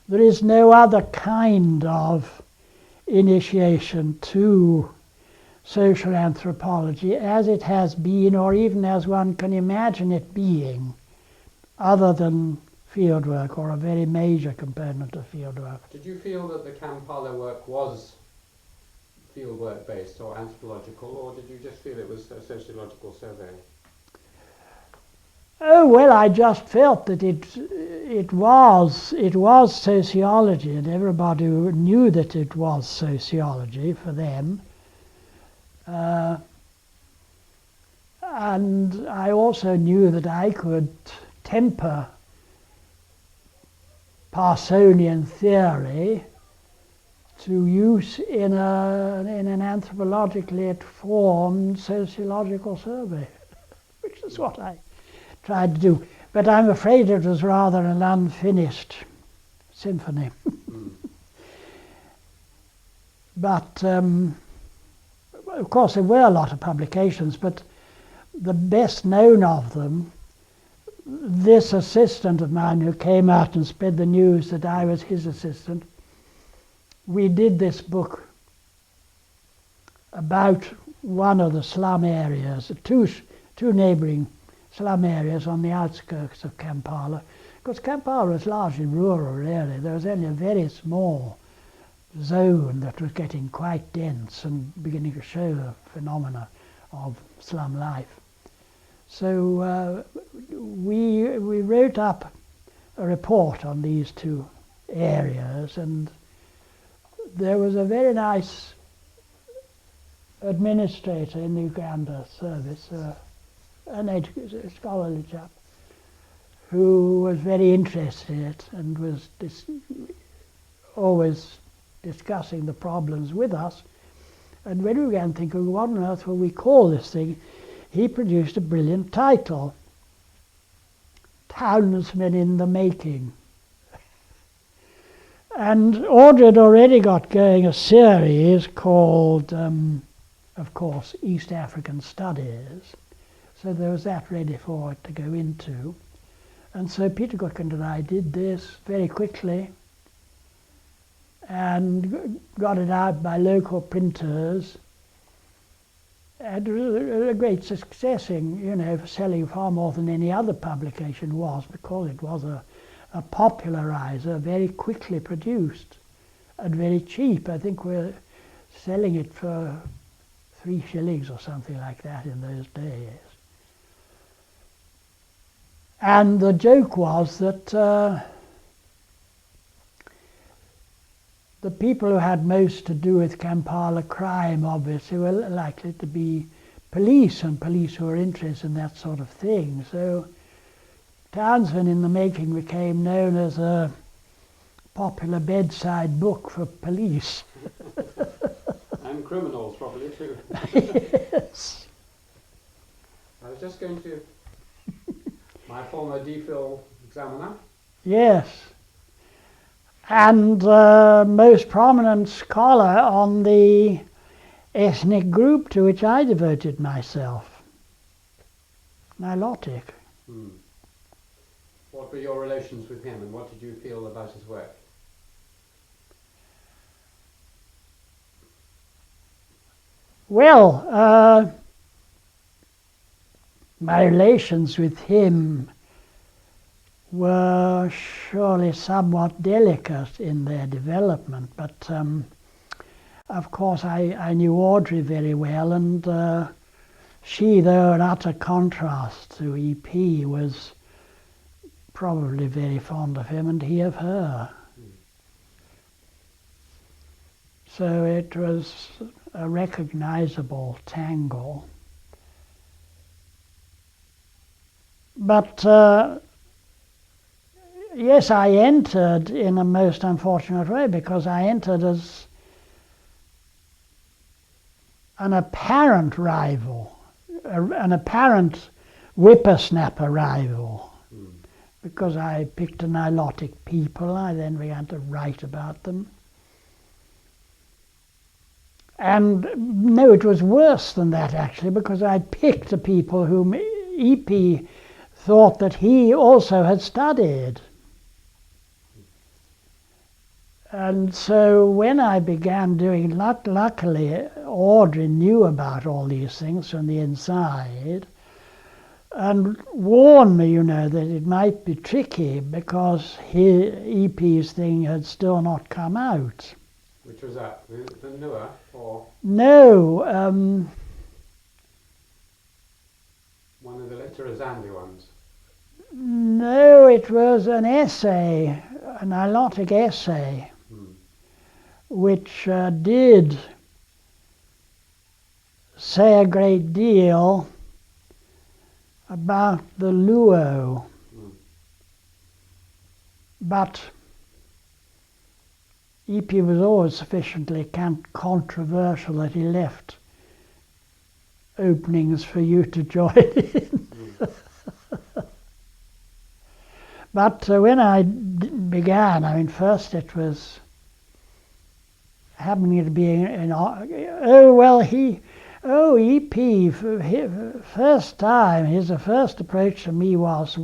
C: there is no other kind of initiation to social anthropology as it has been, or even as one can imagine it being, other than fieldwork, or a very major component of fieldwork.
B: Did you feel that the Kampala work was fieldwork based or anthropological, or did you just feel it was a sociological survey?
C: Oh, well, I just felt that it was sociology, and everybody knew that it was sociology for them. And I also knew that I could temper Parsonian theory to use in an anthropologically informed sociological survey, which is what I tried to do. But I'm afraid it was rather an unfinished symphony. But of course there were a lot of publications, but the best known of them, this assistant of mine who came out and spread the news that I was his assistant, we did this book about one of the slum areas, two neighbouring slum areas on the outskirts of Kampala. Because Kampala was largely rural, really. There was only a very small zone that was getting quite dense and beginning to show the phenomena of slum life. So we wrote up a report on these two areas, and there was a very nice administrator in the Uganda service, a scholarly chap, who was very interested in it and was always discussing the problems with us. And when we began thinking, what on earth will we call this thing, he produced a brilliant title, townsmen in the making. And Audrey had already got going a series called, of course, East African Studies. So there was that ready for it to go into. And so Peter Goodkind and I did this very quickly and got it out by local printers. And a great success in, selling far more than any other publication was, because it was a popularizer, very quickly produced and very cheap. I think we're selling it for 3 shillings or something like that in those days. And the joke was that the people who had most to do with Kampala crime obviously were likely to be police, and police who were interested in that sort of thing. So Townsmen in the Making became known as a popular bedside book for police.
B: And criminals probably too.
C: Yes.
B: I was just going to my former DPhil examiner.
C: Yes. And most prominent scholar on the ethnic group to which I devoted myself, Nilotic.
B: What were your relations with him, and what did you feel about his work?
C: Well, my relations with him were surely somewhat delicate in their development, but of course I knew Audrey very well, and she, though an utter contrast to EP, was probably very fond of him and he of her. So it was a recognizable tangle. But yes, I entered in a most unfortunate way, because I entered as an apparent rival, an apparent whippersnapper rival. Because I picked a Nilotic people, I then began to write about them. And no, it was worse than that actually, because I picked a people whom EP thought that he also had studied. And so when I began doing, luckily Audrey knew about all these things from the inside and warned me, that it might be tricky because EP's thing had still not come out.
B: Which was that? The newer, or?
C: No.
B: One of the Literazandi ones?
C: No, it was an essay, a Nilotic essay, which did say a great deal about the Luo. But EP was always sufficiently controversial that he left openings for you to join in. But when I began, first it was happening to be EP, first time, his first approach to me was,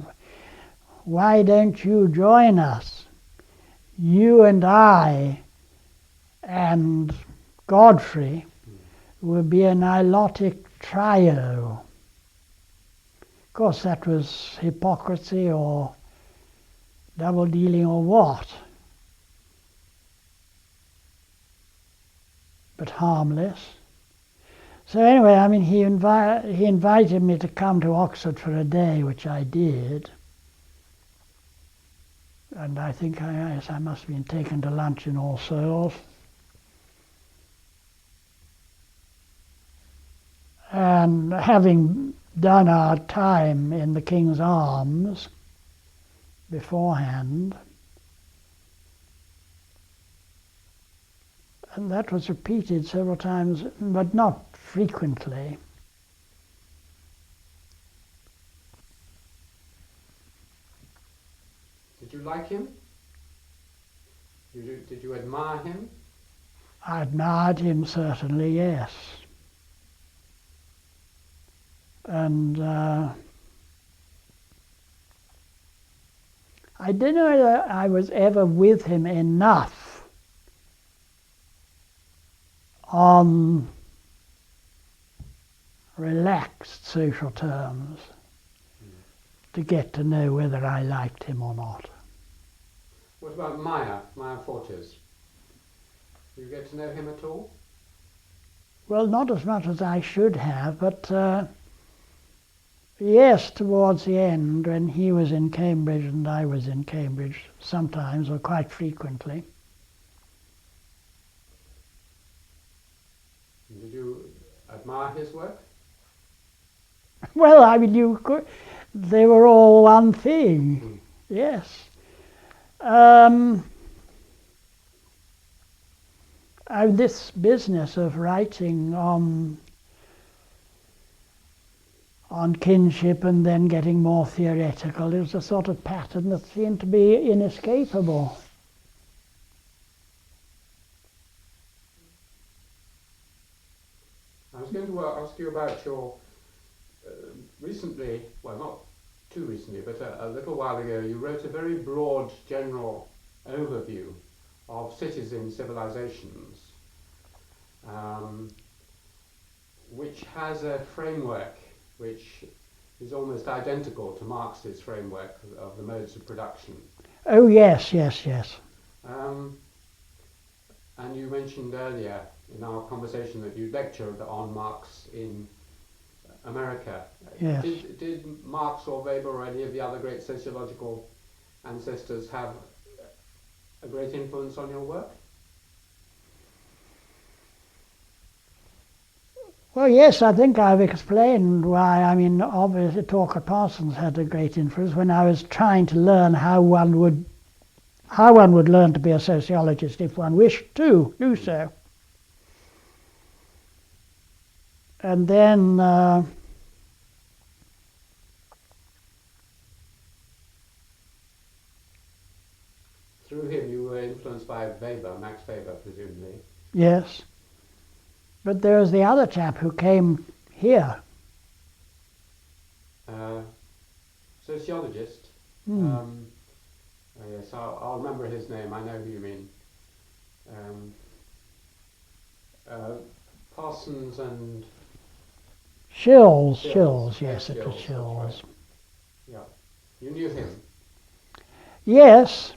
C: why don't you join us? You and I and Godfrey will be a Nilotic trio. Of course, that was hypocrisy or double dealing or what, but harmless. So anyway, he invited me to come to Oxford for a day, which I did. And I think I must have been taken to lunch in All Souls. And having done our time in the King's Arms beforehand, and that was repeated several times, but not frequently.
B: like him? Did you admire him?
C: I admired him, certainly, yes. And I don't know whether I was ever with him enough on relaxed social terms to get to know whether I liked him or not.
B: What about Maya Fortes? Did you get to know him at all?
C: Well, not as much as I should have, but yes, towards the end, when he was in Cambridge and I was in Cambridge, sometimes or quite frequently.
B: Did you admire his work?
C: Well, I mean, they were all one thing, yes. This business of writing on kinship and then getting more theoretical is a sort of pattern that seemed to be inescapable.
B: I was going to ask you about your recently, well, not too recently, but a little while ago, you wrote a very broad general overview of cities in civilizations, which has a framework which is almost identical to Marx's framework of the modes of production.
C: Oh, yes.
B: And you mentioned earlier in our conversation that you lectured on Marx in America.
C: Yes.
B: Did Marx or Weber or any of the other great sociological ancestors have a great influence on your work?
C: Well, yes, I think I've explained why. I mean, obviously Talcott Parsons had a great influence when I was trying to learn how one would learn to be a sociologist if one wished to do so. And then
B: through him you were influenced by Weber, Max Weber, presumably.
C: Yes. But there was the other chap who came here.
B: Sociologist. Yes, I'll remember his name. I know who you mean. Parsons and
C: Shills,
B: Shills,
C: yes, it was Shills.
B: Right. Yeah, you knew him.
C: Yes.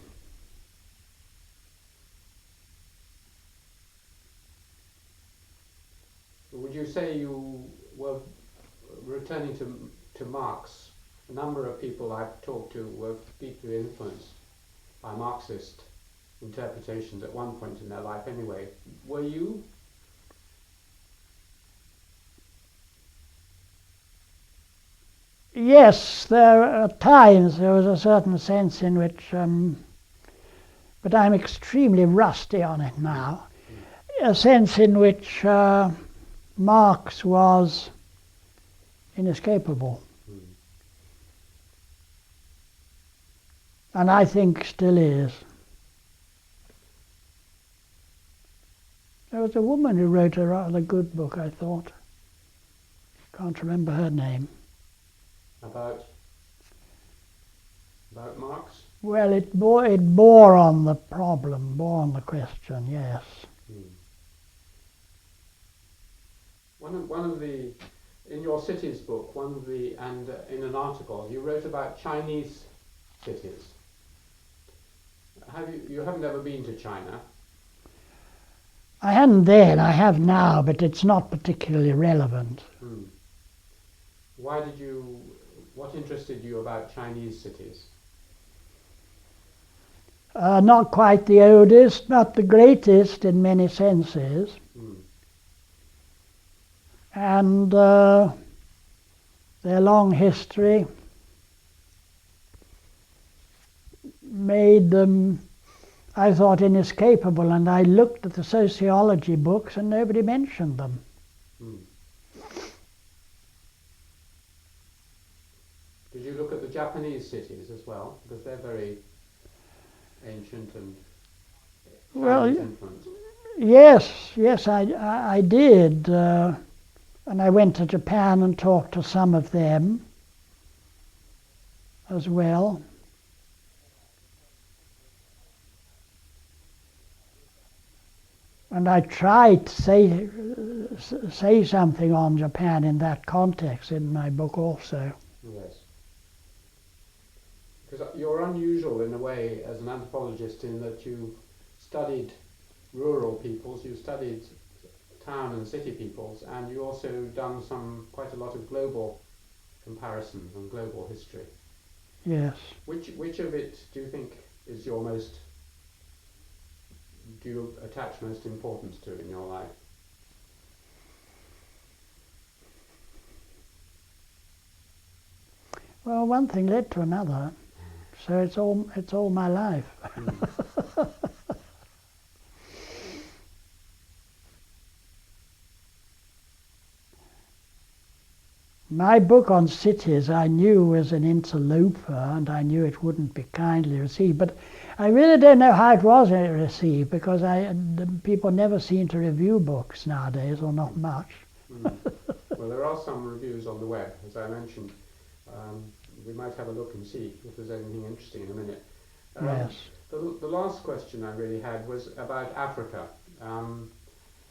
B: Would you say you were returning to Marx? A number of people I've talked to were deeply influenced by Marxist interpretations at one point in their life anyway. Were you?
C: Yes, there at times there was a certain sense in which, but I'm extremely rusty on it now, a sense in which Marx was inescapable. And I think still is. There was a woman who wrote a rather good book, I thought. Can't remember her name.
B: About Marx?
C: Well, it bore on the problem, bore on the question, yes.
B: One of the, in your cities book, and in an article, you wrote about Chinese cities. You haven't ever been to China?
C: I hadn't then, I have now, but it's not particularly relevant.
B: What interested you about Chinese cities?
C: Not quite the oldest, not the greatest in many senses. And their long history made them, I thought, inescapable, and I looked at the sociology books and nobody mentioned them.
B: Did you look at the Japanese cities as well? Because they're very ancient and
C: Well,
B: Chinese influence?
C: yes, I did. And I went to Japan and talked to some of them as well. And I tried to say something on Japan in that context in my book also.
B: Yes. Because you're unusual in a way as an anthropologist in that you studied rural peoples, you studied town and city peoples, and you also done quite a lot of global comparisons and global history.
C: Yes.
B: Which of it do you think is do you attach most importance to in your life?
C: Well, one thing led to another, so it's all my life. My book on cities I knew was an interloper, and I knew it wouldn't be kindly received, but I really don't know how it was received, because the people never seem to review books nowadays, or not much.
B: Well, there are some reviews on the web, as I mentioned. We might have a look and see if there's anything interesting in a minute.
C: Yes.
B: The last question I really had was about Africa,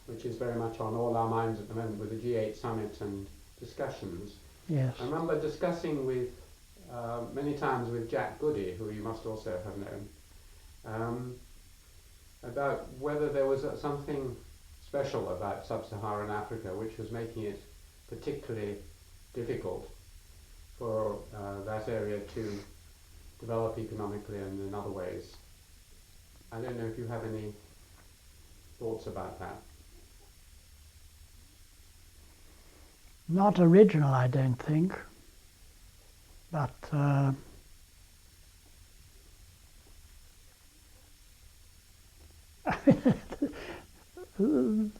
B: which is very much on all our minds at the moment with the G8 summit and discussions.
C: Yes.
B: I remember discussing with many times with Jack Goody, who you must also have known, about whether there was something special about sub-Saharan Africa which was making it particularly difficult for that area to develop economically and in other ways. I don't know if you have any thoughts about that.
C: Not original, I don't think, but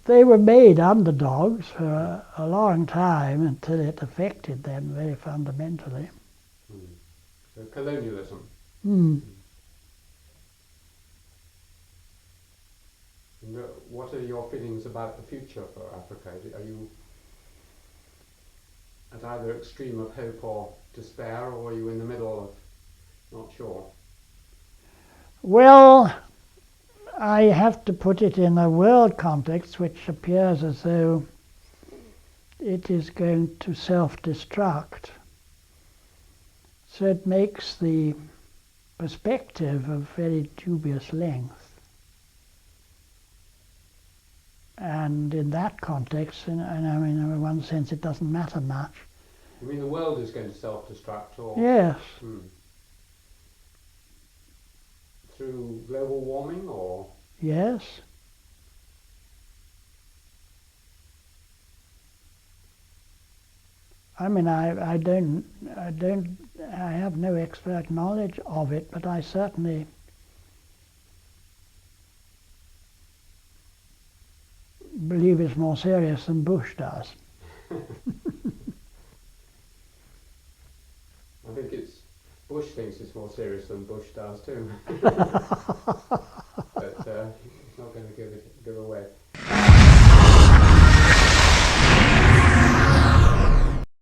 C: they were made underdogs for a long time until it affected them very fundamentally.
B: So colonialism.
C: Mm.
B: And what are your feelings about the future for Africa? Are you at either extreme of hope or despair, or are you in the middle of not sure?
C: Well, I have to put it in a world context which appears as though it is going to self-destruct. So it makes the perspective of very dubious length. And in that context, and I mean, in one sense, it doesn't matter much.
B: You mean the world is going to self-destruct, or
C: Yes.
B: Through global warming, or
C: Yes. I mean, I have no expert knowledge of it, but I certainly believe it's more serious than Bush does.
B: I think Bush thinks it's more serious than Bush does too.